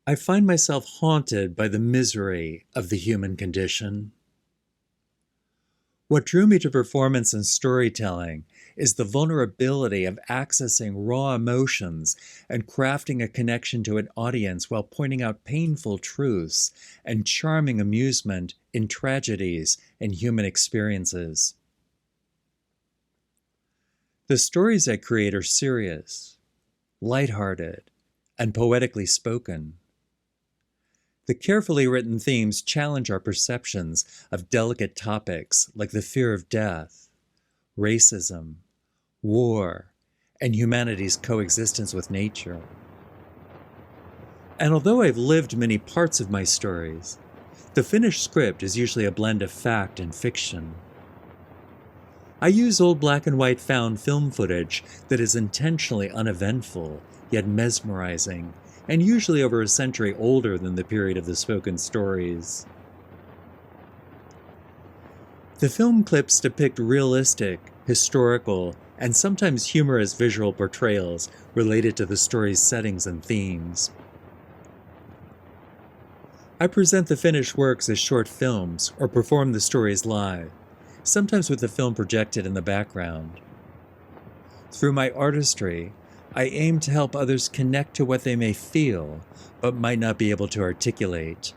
I find myself haunted by the misery of the human condition. What drew me to performance and storytelling is the vulnerability of accessing raw emotions and crafting a connection to an audience while pointing out painful truths and charming amusement in tragedies and human experiences. The stories I create are serious, lighthearted, and poetically spoken. The carefully written themes challenge our perceptions of delicate topics like the fear of death, racism, war, and humanity's coexistence with nature. And although I've lived many parts of my stories, the finished script is usually a blend of fact and fiction. I use old black and white found film footage that is intentionally uneventful, yet mesmerizing, and usually over a century older than the period of the spoken stories. The film clips depict realistic, historical, and sometimes humorous visual portrayals related to the story's settings and themes. I present the finished works as short films or perform the stories live, sometimes with the film projected in the background. Through my artistry, I aim to help others connect to what they may feel, but might not be able to articulate.